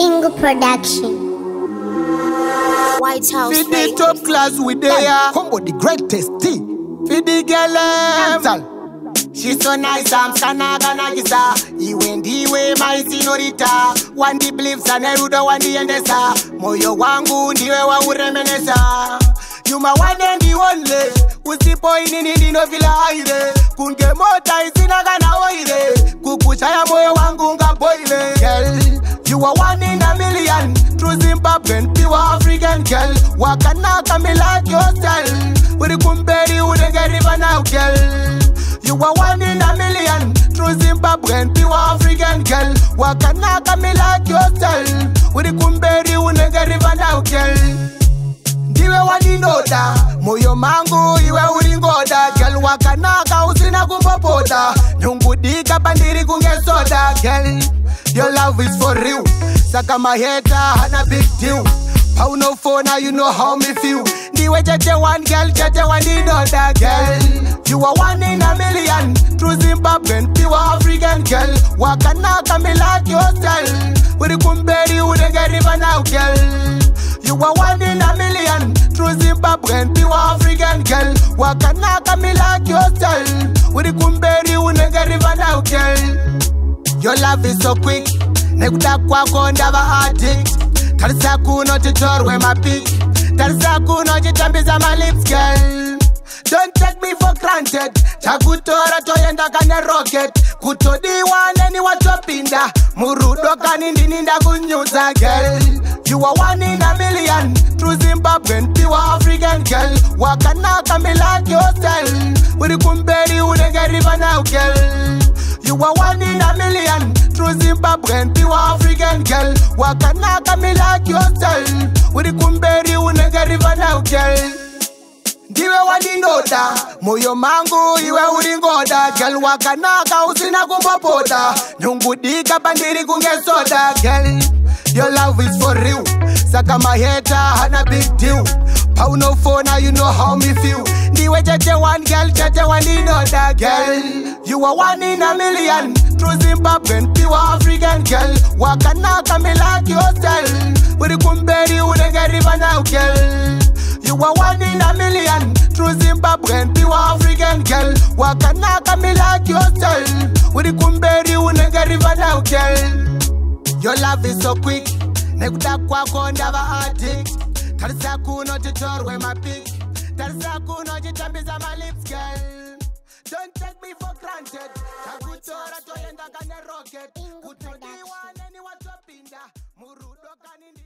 Bingo Production. White House. Feed the top class with their combo the greatest tea. Feed the girl she's so nice, I'm gonna gisa. Iwe my senorita. One the blips and Neruda, one the endesa. Moyo wangu ndiwe wa uremenesa. You my one and the only. Usipo ini no vila aire. Kunge mota isina gana oire. Kukuchaya moyo wangu nga boile. Girl, you are one in a million. True Zimbabwean, pure African girl. Wakanaka me like your style. With the kumberi, with the river now, girl. You are one in a million. True Zimbabwean, pure African girl. Wakanaka me like your style. With the kumberi, with the river now, girl. Diwe waninoda, moyo mangu iwe uringoda. Girl wakanaka usina kumpopoda. Nyungudika bandiri kungesoda. Girl, your love is for real. Saka my hater, hana big deal. Pauno phone, now you know how me feel. Diwe cheche one girl, cheche one inoda. Girl, you are one in a million. True Zimbabwean, pure African girl. Wakanaka me like your style. With the kumberi, with the river now, girl. You are one in a million. True Zimbabwean, pure African girl. Wakanaka me like your style. With the kumberi, with the river now, girl. Your love is so quick. Nekuda kwako ndava addict. Tarisa kuno chitorwe mapik. Tarisa kuno chitambiza my lips, girl. Don't take me for granted. Chakutora toyenda kane rocket. Kutodiwa neni watopinda. Murudo kanindininda kunyuza, girl. You are one in a million. True Zimbabwean, pure African girl. Wakanaka me like your style. With the kumberi, with the river now, girl. You are one in a million. True Zimbabwean, pure African girl. Wakanaka me like your style. With the kumberi, with the river now, girl. Diwe waninoda, moyo mangu iwe uringoda. Girl wakanaka usina kumpopoda. Nyungudika bandiri kungesoda. Girl, your love is for real. Saka my hater, hana big deal. Pauno phone, now you know how me feel. Diwe cheche one girl, cheche one inoda. Girl, you are one in a million. True Zimbabwean, pure African girl. Wakanaka me like your style. With the kumberi, with the river now, girl. You are one in a million. True Zimbabwean, pure African girl. Wakanaka me like your style. With the kumberi, with the river now, girl. Your love is so quick. Nekuda kwako ndava addict. Tarisa kuno chitorwe mapik. Tarisa kuno chitambiza my lips, girl. Don't take me for granted. Chakutora toyenda kane rocket. Kutodiwa neni watopinda. Murudo kanindi.